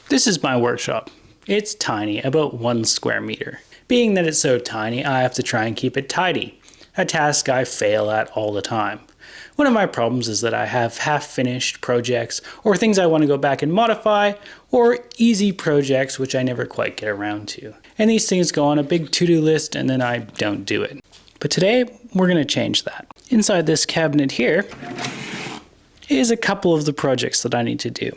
This is my workshop. It's tiny, about 1 square meter. Being that it's so tiny, I have to try and keep it tidy, a task I fail at all the time. One of my problems is that I have half-finished projects, or things I want to go back and modify, or easy projects which I never quite get around to. And these things go on a big to-do list and then I don't do it. But today, we're going to change that. Inside this cabinet here is a couple of the projects that I need to do.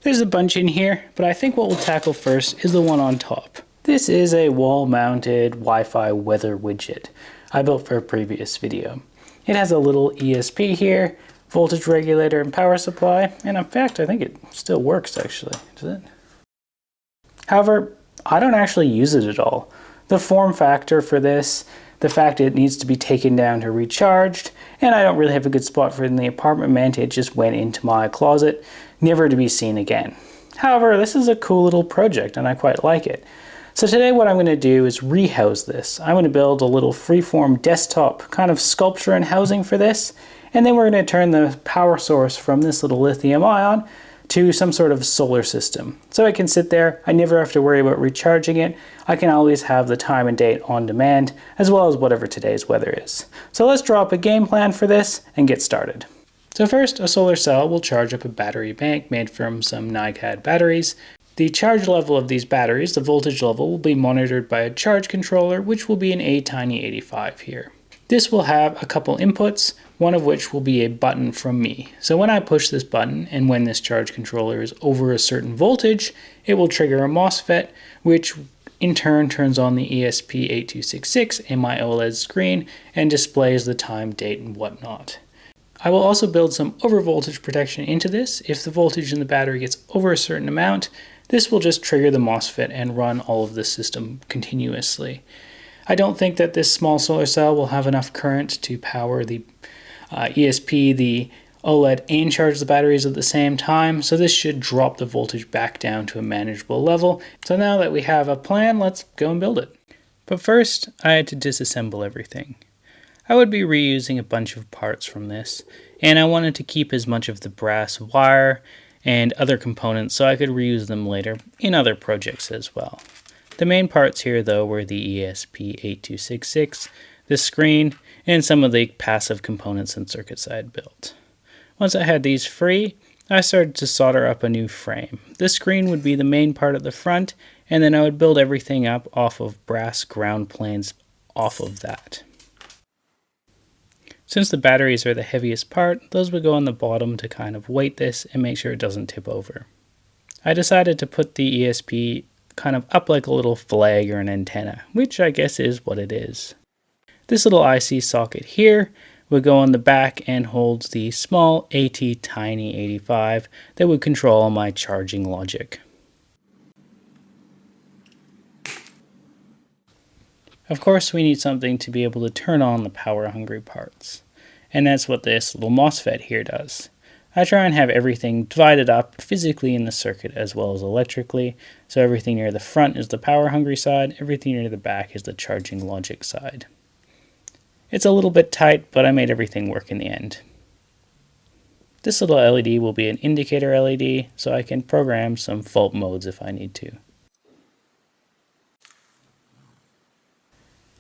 There's a bunch in here, but I think what we'll tackle first is the one on top. This is a wall-mounted Wi-Fi weather widget I built for a previous video. It has a little ESP here, voltage regulator and power supply, and in fact I think it still works actually, does it? However, I don't actually use it at all. The form factor for this, the fact it needs to be taken down to recharged, and I don't really have a good spot for it in the apartment meant it just went into my closet, never to be seen again. However, this is a cool little project and I quite like it. So today what I'm going to do is rehouse this. I'm going to build a little freeform desktop kind of sculpture and housing for this, and then we're going to turn the power source from this little lithium ion to some sort of solar system. So it can sit there, I never have to worry about recharging it, I can always have the time and date on demand, as well as whatever today's weather is. So let's draw up a game plan for this and get started. So first, a solar cell will charge up a battery bank made from some NiCad batteries. The charge level of these batteries, the voltage level, will be monitored by a charge controller, which will be an ATINY85 here. This will have a couple inputs, one of which will be a button from me. So when I push this button, and when this charge controller is over a certain voltage, it will trigger a MOSFET, which in turn turns on the ESP8266 in my OLED screen and displays the time, date, and whatnot. I will also build some overvoltage protection into this. If the voltage in the battery gets over a certain amount, this will just trigger the MOSFET and run all of the system continuously. I don't think that this small solar cell will have enough current to power the ESP, the OLED, and charge the batteries at the same time, so this should drop the voltage back down to a manageable level. So now that we have a plan, let's go and build it. But first, I had to disassemble everything. I would be reusing a bunch of parts from this, and I wanted to keep as much of the brass wire and other components so I could reuse them later in other projects as well. The main parts here though were the ESP8266, the screen, and some of the passive components and circuits I had built. Once I had these free, I started to solder up a new frame. The screen would be the main part at the front, and then I would build everything up off of brass ground planes off of that. Since the batteries are the heaviest part, those would go on the bottom to kind of weight this and make sure it doesn't tip over. I decided to put the ESP kind of up like a little flag or an antenna, which I guess is what it is. This little IC socket here would go on the back and holds the small ATINY85 that would control all my charging logic. Of course, we need something to be able to turn on the power-hungry parts, and that's what this little MOSFET here does. I try and have everything divided up physically in the circuit as well as electrically, so everything near the front is the power-hungry side, everything near the back is the charging logic side. It's a little bit tight, but I made everything work in the end. This little LED will be an indicator LED, so I can program some fault modes if I need to.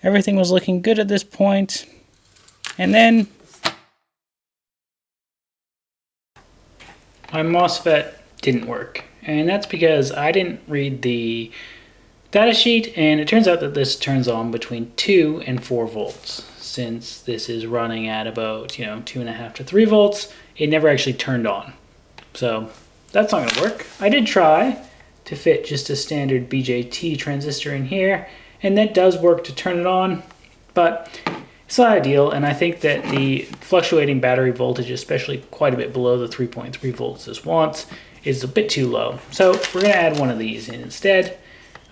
Everything was looking good at this point, and then my MOSFET didn't work, and that's because I didn't read the datasheet, and it turns out that this turns on between 2 and 4 volts. Since this is running at about 2.5 to 3 volts, it never actually turned on. So that's not going to work. I did try to fit just a standard BJT transistor in here, and that does work to turn it on, but it's not ideal, and I think that the fluctuating battery voltage, especially quite a bit below the 3.3 volts this wants, is a bit too low. So we're going to add one of these in instead.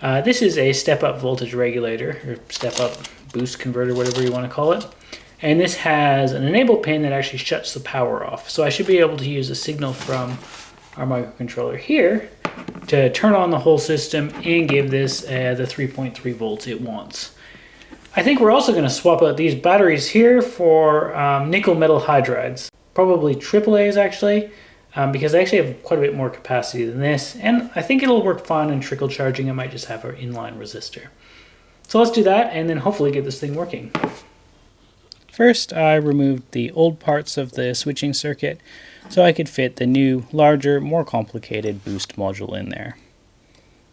This is a step-up voltage regulator, or step-up boost converter, whatever you want to call it. And this has an enable pin that actually shuts the power off. So I should be able to use a signal from our microcontroller here to turn on the whole system and give this the 3.3 volts it wants. I think we're also going to swap out these batteries here for nickel metal hydrides, probably AAAs actually. because I actually have quite a bit more capacity than this, and I think it'll work fine in trickle charging. I might just have our inline resistor. So let's do that and then hopefully get this thing working. First, I removed the old parts of the switching circuit so I could fit the new, larger, more complicated boost module in there.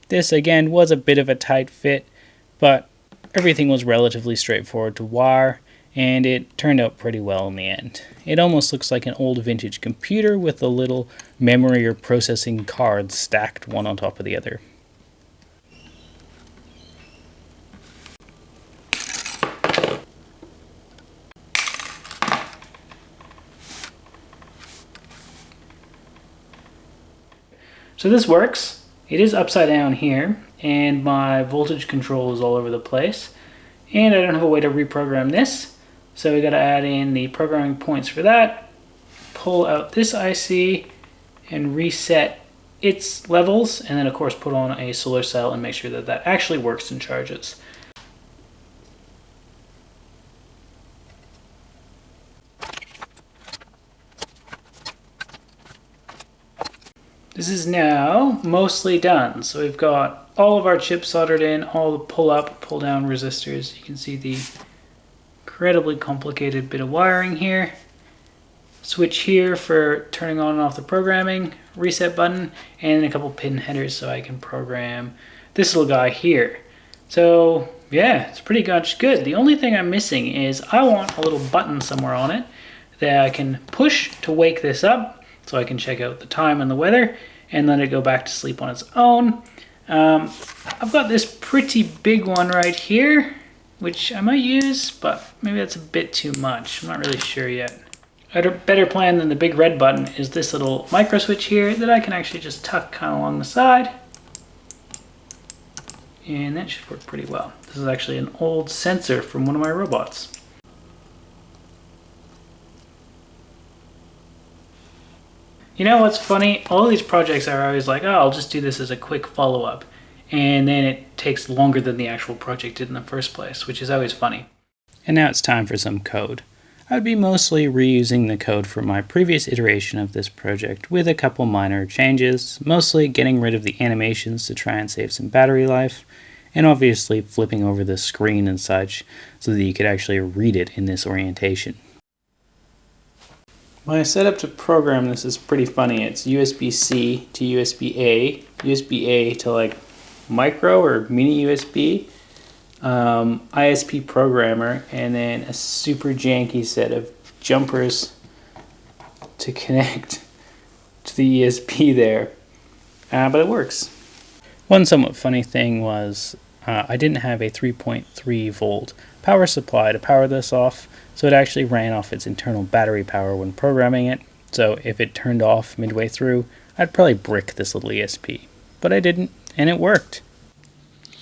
This again was a bit of a tight fit, but everything was relatively straightforward to wire, and it turned out pretty well in the end. It almost looks like an old vintage computer with a little memory or processing cards stacked one on top of the other. So this works. It is upside down here, and my voltage control is all over the place. And I don't have a way to reprogram this, so we got to add in the programming points for that, pull out this IC, and reset its levels, and then of course put on a solar cell and make sure that that actually works and charges. This is now mostly done. So we've got all of our chips soldered in, all the pull up, pull down resistors. You can see the incredibly complicated bit of wiring here. Switch here for turning on and off the programming, reset button, and a couple pin headers so I can program this little guy here. So yeah, it's pretty much good. The only thing I'm missing is I want a little button somewhere on it that I can push to wake this up, so I can check out the time and the weather and let it go back to sleep on its own. I've got this pretty big one right here, which I might use, but maybe that's a bit too much. I'm not really sure yet. A better plan than the big red button is this little micro switch here that I can actually just tuck kind of along the side. And that should work pretty well. This is actually an old sensor from one of my robots. You know what's funny? All of these projects are always like, oh, I'll just do this as a quick follow-up. And then it takes longer than the actual project did in the first place, which is always funny. And now it's time for some code. I'd be mostly reusing the code from my previous iteration of this project with a couple minor changes, mostly getting rid of the animations to try and save some battery life, and obviously flipping over the screen and such so that you could actually read it in this orientation. My setup to program this is pretty funny. It's USB-C to USB-A, USB-A to like micro or mini USB, ISP programmer, and then a super janky set of jumpers to connect to the ESP there. But it works. One somewhat funny thing was I didn't have a 3.3 volt power supply to power this off, so it actually ran off its internal battery power when programming it. So if it turned off midway through, I'd probably brick this little ESP. But I didn't, and it worked.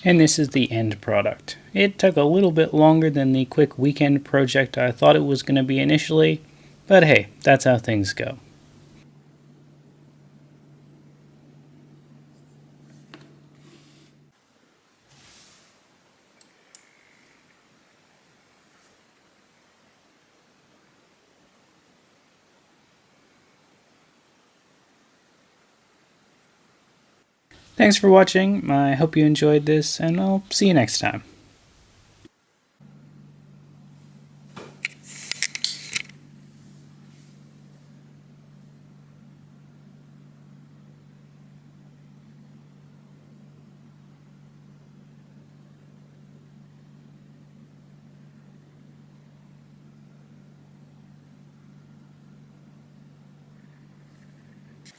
And this is the end product. It took a little bit longer than the quick weekend project I thought it was going to be initially, but hey, that's how things go. Thanks for watching, I hope you enjoyed this, and I'll see you next time.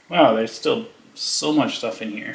Wow, there's still so much stuff in here.